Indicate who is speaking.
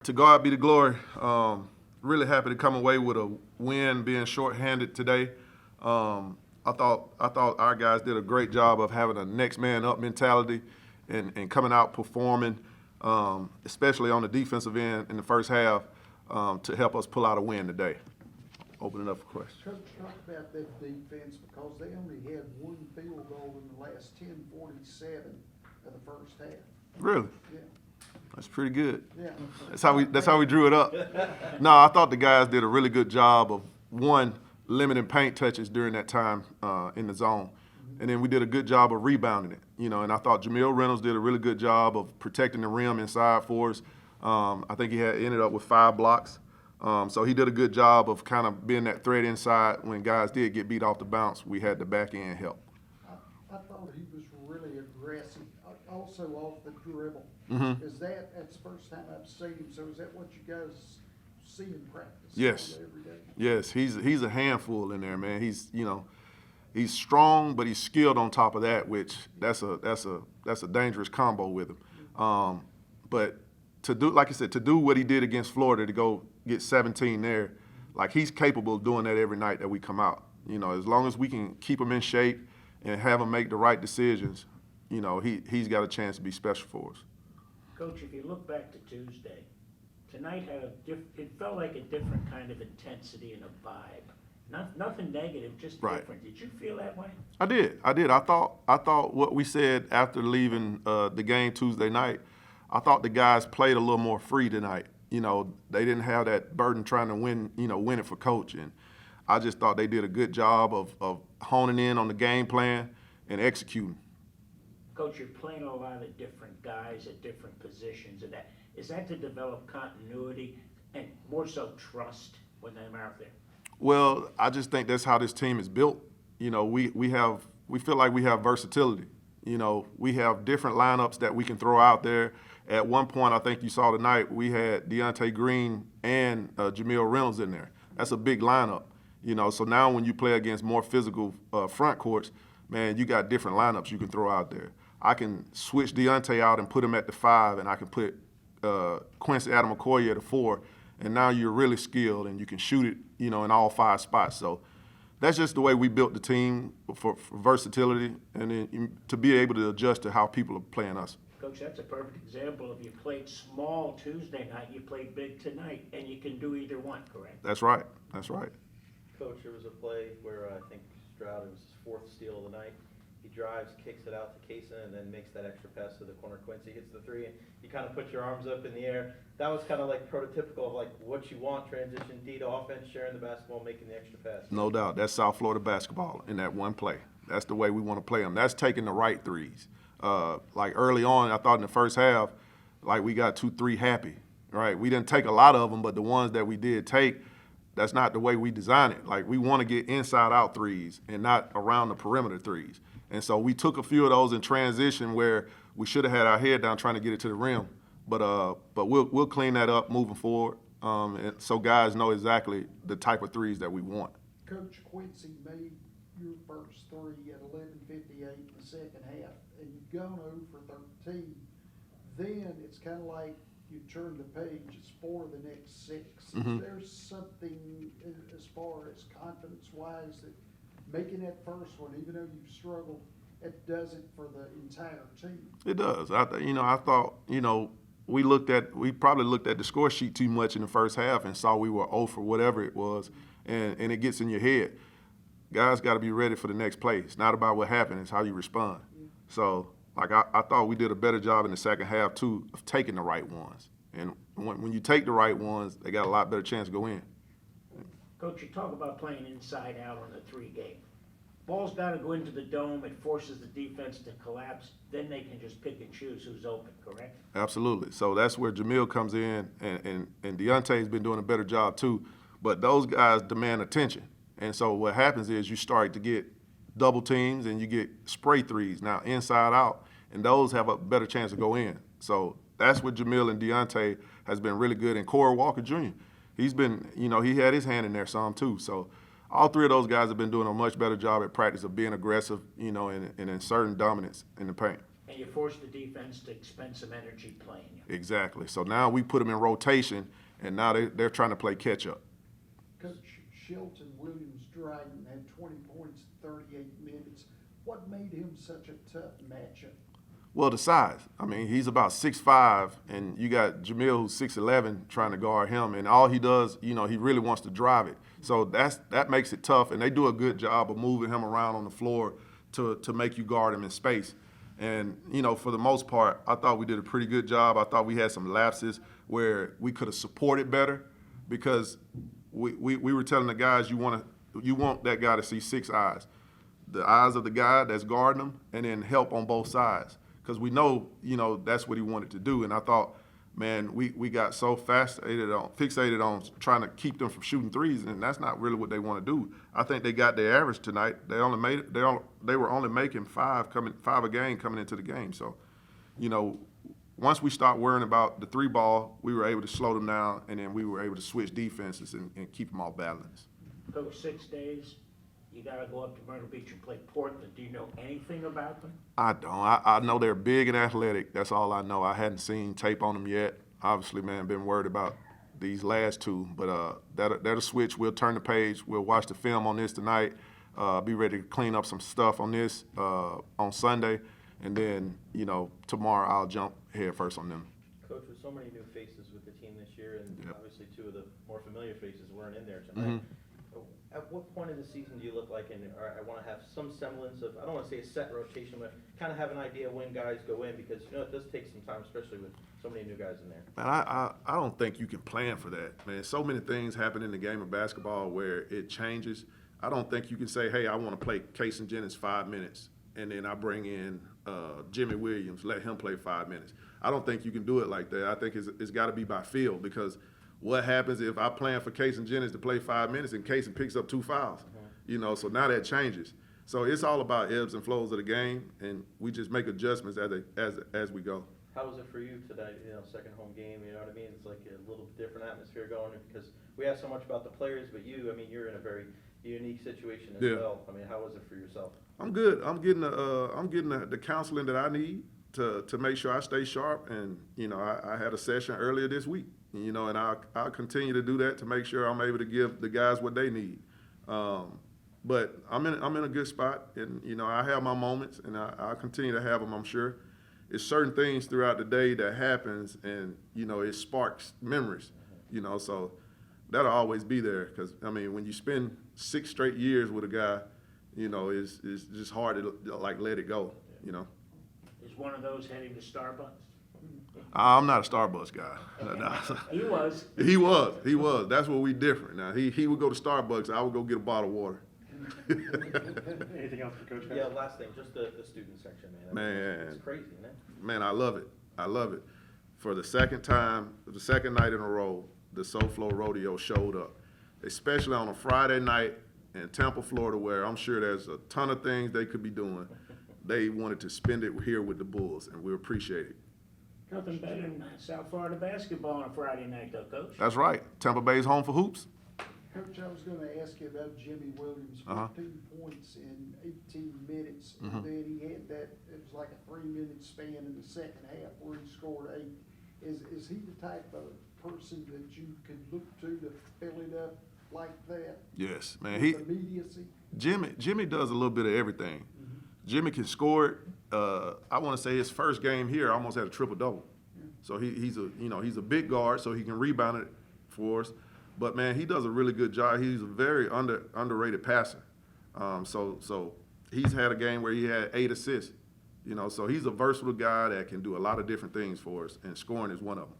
Speaker 1: To God be the glory. Really happy to come away with a win, being shorthanded today. I thought our guys did a great job of having a next man up mentality and coming out performing, especially on the defensive end in the first half, to help us pull out a win today. Open it up for questions.
Speaker 2: Coach, talk about that defense because they only had one field goal in the last 10:47 of the first half.
Speaker 1: Really?
Speaker 2: Yeah.
Speaker 1: That's pretty good.
Speaker 2: Yeah.
Speaker 1: That's how we drew it up. No, I thought the guys did a really good job of one limiting paint touches during that time in the zone, and then we did a good job of rebounding it. And I thought Jamil Reynolds did a really good job of protecting the rim inside for us. I think he ended up with 5 blocks. So he did a good job of kind of being that threat inside when guys did get beat off the bounce. We had the back end help.
Speaker 2: I thought he was really aggressive, also off the dribble.
Speaker 1: Mm-hmm.
Speaker 2: That's the first time I've seen him, so is that what you guys see in practice?
Speaker 1: Yes.
Speaker 2: Every day?
Speaker 1: Yes, he's a handful in there, man. He's strong, but he's skilled on top of that, which that's a dangerous combo with him. But to do, like I said, to do what he did against Florida, to go get 17 there, like he's capable of doing that every night that we come out. As long as we can keep him in shape and have him make the right decisions, he's got a chance to be special for us.
Speaker 3: Coach, if you look back to Tuesday, tonight it felt like a different kind of intensity and a vibe. Nothing negative, just
Speaker 1: Right.
Speaker 3: different. Did you feel that way?
Speaker 1: I did. I thought what we said after leaving the game Tuesday night, I thought the guys played a little more free tonight. They didn't have that burden trying to win it for coach. And I just thought they did a good job of honing in on the game plan and executing.
Speaker 3: Coach, you're playing a lot of different guys at different positions, and is that to develop continuity and more so trust when they're out there?
Speaker 1: Well, I just think that's how this team is built. We feel like we have versatility. We have different lineups that we can throw out there. At one point, I think you saw tonight, we had Deontay Green and Jamil Reynolds in there. That's a big lineup. So now when you play against more physical front courts, man, you got different lineups you can throw out there. I can switch Deontay out and put him at the 5, and I can put Quincy Adam McCoy at the 4, and now you're really skilled and you can shoot it, in all 5 spots. So that's just the way we built the team for versatility and then to be able to adjust to how people are playing us.
Speaker 3: Coach, that's a perfect example of you played small Tuesday night, you played big tonight, and you can do either one, correct?
Speaker 1: That's right. That's right.
Speaker 4: Coach, there was a play where I think Stroud, it was his 4th steal of the night. He drives, kicks it out to Kaysen, and then makes that extra pass to the corner. Quincy hits the 3, and you kind of put your arms up in the air. That was kind of like prototypical of like what you want, transition D to offense, sharing the basketball, making the extra pass.
Speaker 1: No doubt. That's South Florida basketball in that one play. That's the way we want to play them. That's taking the right threes. Like early on, I thought in the first half, like we got 2-3 happy, right? We didn't take a lot of them, but the ones that we did take, that's not the way we design it. Like we want to get inside-out threes and not around the perimeter threes. And so we took a few of those in transition where we should have had our head down trying to get it to the rim. But we'll clean that up moving forward, and so guys know exactly the type of threes that we want.
Speaker 2: Coach, Quincy made your first 3 at 11:58 in the second half, and you've gone 0 for 13. Then it's kind of like you turn the page, it's 4 the next 6.
Speaker 1: Mm-hmm.
Speaker 2: There's something as far as confidence-wise that making that first one, even though you've struggled, it does it for the entire team.
Speaker 1: It does. I thought, we probably looked at the score sheet too much in the first half and saw we were 0 for whatever it was, and it gets in your head. Guys got to be ready for the next play. It's not about what happened, it's how you respond. Yeah. So, I thought we did a better job in the second half, too, of taking the right ones. And when you take the right ones, they got a lot better chance to go in.
Speaker 3: Coach, you talk about playing inside out on the 3 game. Ball's got to go into the dome. It forces the defense to collapse. Then they can just pick and choose who's open, correct?
Speaker 1: Absolutely. So that's where Jamil comes in, and Deontay's been doing a better job too. But those guys demand attention. And so what happens is you start to get double teams and you get spray threes now inside out, and those have a better chance to go in. So that's what Jamil and Deontay has been really good. And Corey Walker Jr., he's been, he had his hand in there some too. So all 3 of those guys have been doing a much better job at practice of being aggressive, and inserting dominance in the paint.
Speaker 3: And you force the defense to expend some energy playing you.
Speaker 1: Exactly. So now we put them in rotation, and now they're trying to play catch up.
Speaker 2: Coach Shelton Williams-Dryden had 20 points in 38 minutes. What made him such a tough matchup?
Speaker 1: Well, the size. I mean, he's about 6'5", and you got Jamil who's 6'11" trying to guard him, and all he does, he really wants to drive it. So that makes it tough, and they do a good job of moving him around on the floor to make you guard him in space. And, for the most part, I thought we did a pretty good job. I thought we had some lapses where we could have supported better, because we were telling the guys, you want that guy to see 6 eyes. The eyes of the guy that's guarding him, and then help on both sides. Because we know, that's what he wanted to do. And I thought, man, we got so fixated on trying to keep them from shooting threes, and that's not really what they want to do. I think they got their average tonight. They were only making 5 a game coming into the game. So, once we start worrying about the 3 ball, we were able to slow them down, and then we were able to switch defenses and keep them all balanced.
Speaker 3: Coach, 6 days, you got to go up to Myrtle Beach and play Portland. Do you know anything about them?
Speaker 1: I don't. I know they're big and athletic. That's all I know. I hadn't seen tape on them yet. Obviously, man, been worried about these last 2. But that'll switch. We'll turn the page. We'll watch the film on this tonight. Be ready to clean up some stuff on this on Sunday. And then, tomorrow I'll jump head first on them.
Speaker 4: Coach, with so many new faces with the team this year, and
Speaker 1: Yep.
Speaker 4: obviously 2 of the more familiar faces weren't in there tonight. At what point in the season do you look like, and I want to have some semblance of, I don't want to say a set rotation, but kind of have an idea when guys go in, because it does take some time, especially with so many new guys in there.
Speaker 1: Man, I don't think you can plan for that, man. So many things happen in the game of basketball where it changes. I don't think you can say, hey, I want to play Casey Jennings 5 minutes, and then I bring in Jimmy Williams, let him play 5 minutes. I don't think you can do it like that. I think it's got to be by feel, because what happens if I plan for Casey Jennings to play 5 minutes and Casey picks up 2 fouls? So now that changes. So it's all about ebbs and flows of the game, and we just make adjustments as we go.
Speaker 4: How was it for you today, second home game, you know what I mean? It's like a little different atmosphere going, because we ask so much about the players, but you're in a very unique situation as well. I mean, how was it for yourself? I'm
Speaker 1: good. I'm getting the counseling that I need to make sure I stay sharp, and I had a session earlier this week, and I'll continue to do that to make sure I'm able to give the guys what they need. But I'm in a good spot, and I have my moments, and I'll continue to have them, I'm sure. It's certain things throughout the day that happens, and it sparks memories, so that'll always be there, because when you spend 6 straight years with a guy, it's just hard to let it go.
Speaker 3: Is one of those heading to Starbucks?
Speaker 1: I'm not a Starbucks guy. No.
Speaker 3: He was.
Speaker 1: He was. That's where we different. Now he would go to Starbucks. I would go get a bottle of water.
Speaker 5: Anything else for Coach?
Speaker 4: Yeah, last thing, just the student section, man.
Speaker 1: Man.
Speaker 4: It's crazy, man.
Speaker 1: Man, I love it. For the second night in a row, the SoFlo Rodeo showed up, especially on a Friday night in Tampa, Florida, where I'm sure there's a ton of things they could be doing. They wanted to spend it here with the Bulls, and we appreciate it.
Speaker 3: Nothing better than South Florida basketball on a Friday night, though, Coach.
Speaker 1: That's right. Tampa Bay's home for hoops.
Speaker 2: Coach, I was going to ask you about Jimmy Williams, 15 points in 18 minutes. And then he had it was like a 3-minute span in the second half where he scored 8. Is he the type of person that you could look to fill it up like that?
Speaker 1: Yes, man.
Speaker 2: With immediacy?
Speaker 1: Jimmy does a little bit of everything. Jimmy can score it. I want to say his first game here almost had a triple-double. So he's a big guard, so he can rebound it for us. But man, he does a really good job. He's a very underrated passer. So he's had a game where he had 8 assists. So he's a versatile guy that can do a lot of different things for us, and scoring is one of them.